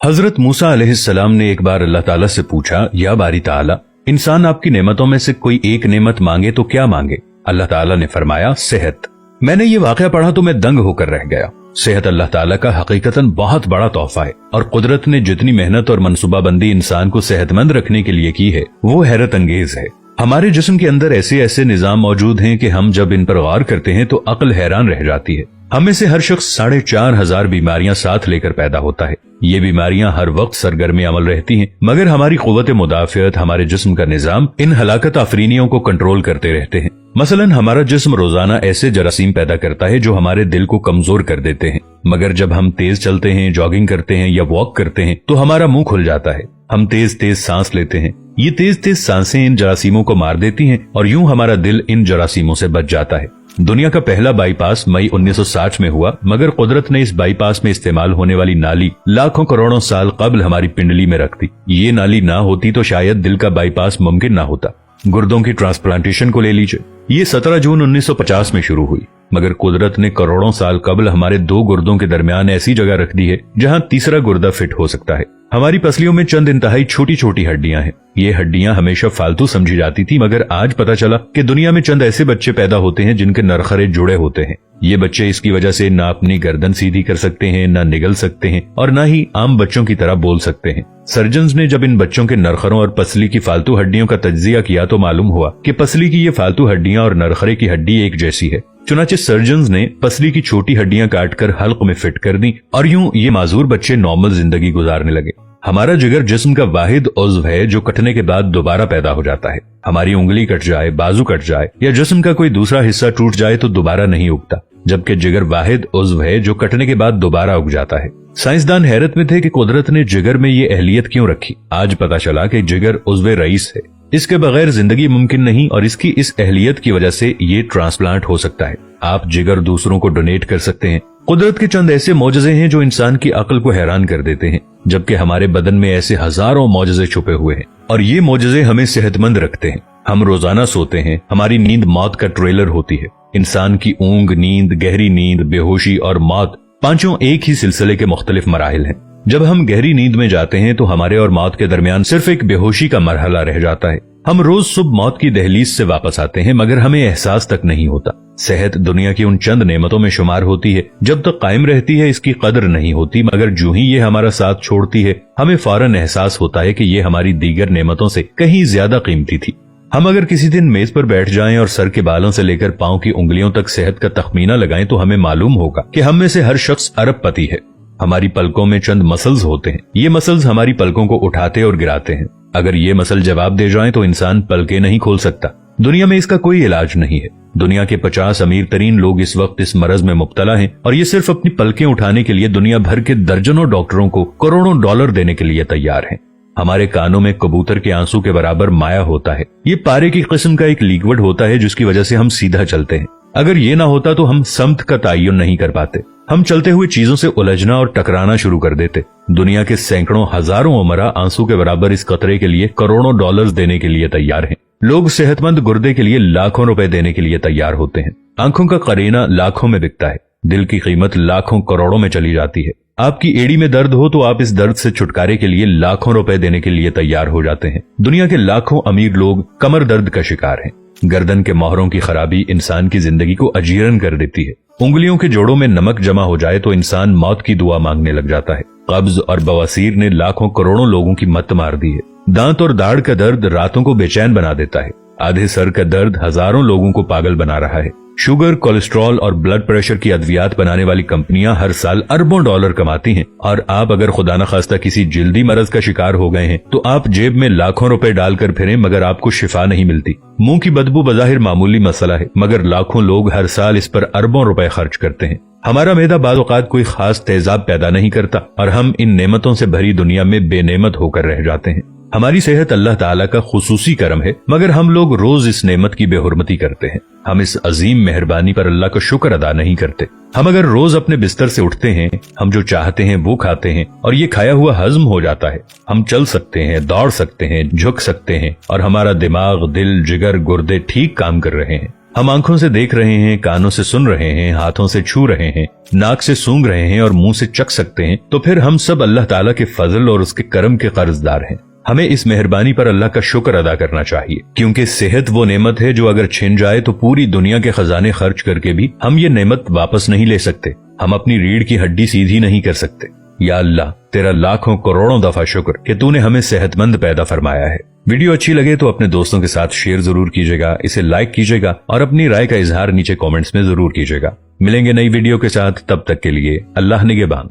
हजरत मूसा अलैहिस्सलाम ने एक बार अल्लाह ताला से पूछा, या बारी ताला, इंसान आपकी नेमतों में से कोई एक नेमत मांगे तो क्या मांगे? अल्लाह ताला ने फरमाया, सेहत। मैंने ये वाकया पढ़ा तो मैं दंग होकर रह गया। सेहत अल्लाह ताला का हकीकतन बहुत बड़ा तोहफा है और कुदरत ने जितनी मेहनत और मनसूबाबंदी इंसान को सेहतमंद रखने के लिए की है वो हैरत अंगेज है। हमारे जिस्म के अंदर ऐसे ऐसे निजाम मौजूद हैं कि हम जब इन पर गौर करते हैं तो अक्ल हैरान रह जाती है। हम में से हर शख्स 4,500 बीमारियां साथ लेकर पैदा होता है। ये बीमारियां हर वक्त सरगर्म अमल रहती हैं, मगर हमारी कुव्वत मुदाफियत, हमारे जिस्म का निजाम इन हलाकत आफरीनियों को कंट्रोल करते रहते हैं। मसलन हमारा जिस्म रोजाना ऐसे जरासीम पैदा करता है जो हमारे दिल को कमजोर कर देते हैं, मगर जब हम तेज चलते हैं, जॉगिंग करते हैं या वॉक करते हैं तो हमारा मुंह खुल जाता है। हम तेज तेज सांस लेते हैं। ये तेज तेज सांसें इन जरासीमों को मार देती हैं और यूं हमारा दिल इन जरासीमों से बच जाता है। दुनिया का पहला बाईपास मई 1960 में हुआ, मगर कुदरत ने इस बाईपास में इस्तेमाल होने वाली नाली लाखों करोड़ों साल कबल हमारी पिंडली में रख दी। ये नाली ना होती तो शायद दिल का बाईपास मुमकिन ना होता। गुर्दों की ट्रांसप्लांटेशन को ले लीजिए, ये 17 जून 1950 में शुरू हुई, मगर कुदरत ने करोड़ों साल कबल हमारे 2 गुर्दों के दरमियान ऐसी जगह रख दी है जहां तीसरा गुर्दा फिट हो सकता है। हमारी पसलियों में चंद इंतहाई छोटी छोटी हड्डियां हैं। ये हड्डियां हमेशा फालतू समझी जाती थी, मगर आज पता चला कि दुनिया में चंद ऐसे बच्चे पैदा होते हैं जिनके नरखरे जुड़े होते हैं। ये बच्चे इसकी वजह से ना अपनी गर्दन सीधी कर सकते हैं, ना निगल सकते हैं और ना ही आम बच्चों की तरह बोल सकते हैं। सर्जन्स ने जब इन बच्चों के नरखरों और पसली की फालतू हड्डियों का तज्जिया किया तो मालूम हुआ कि पसली की ये फालतू हड्डियां और नरखरे की हड्डी एक जैसी है। चुनाचे सर्जन्स ने पसली की छोटी हड्डियां काटकर हल्क में फिट कर दी और यूं ये माजूर बच्चे नॉर्मल जिंदगी गुजारने लगे। हमारा जिगर जिस्म का वाहिद उज़्व है जो कटने के बाद दोबारा पैदा हो जाता है। हमारी उंगली कट जाए, बाजू कट जाए या जिस्म का कोई दूसरा हिस्सा टूट जाए तो दोबारा नहीं उगता, जबकि जिगर वाहिद उज़्व है जो कटने के बाद दोबारा उग जाता है। साइंसदान हैरत में थे कि कुदरत ने जिगर में ये अहलियत क्यों रखी। आज पता चला कि जिगर उज़्व रईस है। इसके बगैर जिंदगी मुमकिन नहीं और इसकी इस अहलियत की वजह से ये ट्रांसप्लांट हो सकता है। आप जिगर दूसरों को डोनेट कर सकते हैं। कुदरत के चंद ऐसे मौजज़े हैं जो इंसान की अक्ल को हैरान कर देते हैं, जबकि हमारे बदन में ऐसे हजारों मौजज़े छुपे हुए हैं और ये मौजज़े हमें सेहतमंद रखते हैं। हम रोजाना सोते हैं, हमारी नींद मौत का ट्रेलर होती है। इंसान की ऊंग, नींद, गहरी नींद, बेहोशी और मौत, पांचों एक ही सिलसिले के मुख्तलिफ मराहिल हैं। जब हम गहरी नींद में जाते हैं तो हमारे और मौत के दरमियान सिर्फ एक बेहोशी का मरहला रह जाता है। हम रोज सुबह मौत की दहलीज से वापस आते हैं, मगर हमें एहसास तक नहीं होता। सेहत दुनिया की उन चंद नेमतों में शुमार होती है, जब तक कायम रहती है इसकी कदर नहीं होती, मगर जो ही ये हमारा साथ छोड़ती है हमें फौरन एहसास होता है कि ये हमारी दीगर नेमतों से कहीं ज्यादा कीमती थी। हम अगर किसी दिन मेज पर बैठ जाएं और सर के बालों से लेकर पांव की उंगलियों तक सेहत का तखमीना लगाएं तो हमें मालूम होगा कि हम में से हर शख्स अरबपति है। हमारी पलकों में चंद मसल्स होते हैं। ये मसल्स हमारी पलकों को उठाते और गिराते हैं। अगर ये मसल जवाब दे जाएं तो इंसान पलकें नहीं खोल सकता। दुनिया में इसका कोई इलाज नहीं है। दुनिया के 50 अमीर तरीन लोग इस वक्त इस मरज में मुब्तला हैं और ये सिर्फ अपनी पलकें उठाने के लिए दुनिया भर के दर्जनों डॉक्टरों को करोड़ों डॉलर देने के लिए तैयार हैं। हमारे कानों में कबूतर के आंसू के बराबर माया होता है। ये पारे की किस्म का एक लिक्विड होता है जिसकी वजह से हम सीधा चलते हैं। अगर ये ना होता तो हम समत का तयन नहीं कर पाते। हम चलते हुए चीजों से उलझना और टकराना शुरू कर देते। दुनिया के सैकड़ों हजारों उमरा आंसू के बराबर इस कतरे के लिए करोड़ों डॉलर्स देने के लिए तैयार हैं। लोग सेहतमंद गुर्दे के लिए लाखों रुपए देने के लिए तैयार होते हैं। आंखों का करीना लाखों में बिकता है। दिल की कीमत लाखों करोड़ों में चली जाती है। आपकी एड़ी में दर्द हो तो आप इस दर्द से छुटकारे के लिए लाखों रुपए देने के लिए तैयार हो जाते हैं। दुनिया के लाखों अमीर लोग कमर दर्द का शिकार हैं। गर्दन के मोहरों की खराबी इंसान की जिंदगी को अजीरन कर देती है। उंगलियों के जोड़ों में नमक जमा हो जाए तो इंसान मौत की दुआ मांगने लग जाता है। कब्ज और बवासीर ने लाखों करोड़ों लोगों की मत मार दी है। दांत और दाढ़ का दर्द रातों को बेचैन बना देता है। आधे सर का दर्द हजारों लोगों को पागल बना रहा है। शुगर, कोलेस्ट्रॉल और ब्लड प्रेशर की अद्वियात बनाने वाली कंपनियां हर साल अरबों डॉलर कमाती हैं और आप अगर खुदा न खास्ता किसी जिल्दी मरज का शिकार हो गए हैं तो आप जेब में लाखों रुपए डालकर फिरें मगर आपको शिफा नहीं मिलती। मुंह की बदबू बज़ाहिर मामूली मसला है, मगर लाखों लोग हर साल इस पर अरबों रुपए खर्च करते हैं। हमारा मैदा बाज़ औक़ात कोई खास तेजाब पैदा नहीं करता और हम इन नेमतों से भरी दुनिया में बेनेमत होकर रह जाते हैं। हमारी सेहत अल्लाह ताला का खुसूसी करम है, मगर हम लोग रोज इस नेमत की बेहुरमती करते हैं। हम इस अजीम मेहरबानी पर अल्लाह का शुक्र अदा नहीं करते। हम अगर रोज अपने बिस्तर से उठते हैं, हम जो चाहते हैं वो खाते हैं और ये खाया हुआ हजम हो जाता है। हम चल सकते हैं, दौड़ सकते हैं, झुक सकते हैं और हमारा दिमाग, दिल, जिगर, गुर्दे ठीक काम कर रहे हैं। हम आंखों से देख रहे हैं, कानों से सुन रहे हैं, हाथों से छू रहे हैं, नाक से सूंघ रहे हैं और मुंह से चख सकते हैं, तो फिर हम सब अल्लाह ताला के फजल और उसके करम के कर्जदार हैं। हमें इस मेहरबानी पर अल्लाह का शुक्र अदा करना चाहिए, क्योंकि सेहत वो नेमत है जो अगर छिन जाए तो पूरी दुनिया के खजाने खर्च करके भी हम ये नेमत वापस नहीं ले सकते। हम अपनी रीढ़ की हड्डी सीधी नहीं कर सकते। या अल्लाह, तेरा लाखों करोड़ों दफा शुक्र कि तूने हमें सेहतमंद पैदा फरमाया है। वीडियो अच्छी लगे तो अपने दोस्तों के साथ शेयर जरूर कीजिएगा, इसे लाइक कीजिएगा और अपनी राय का इजहार नीचे कमेंट्स में जरूर कीजिएगा। मिलेंगे नई वीडियो के साथ, तब तक के लिए अल्लाह निगहबान।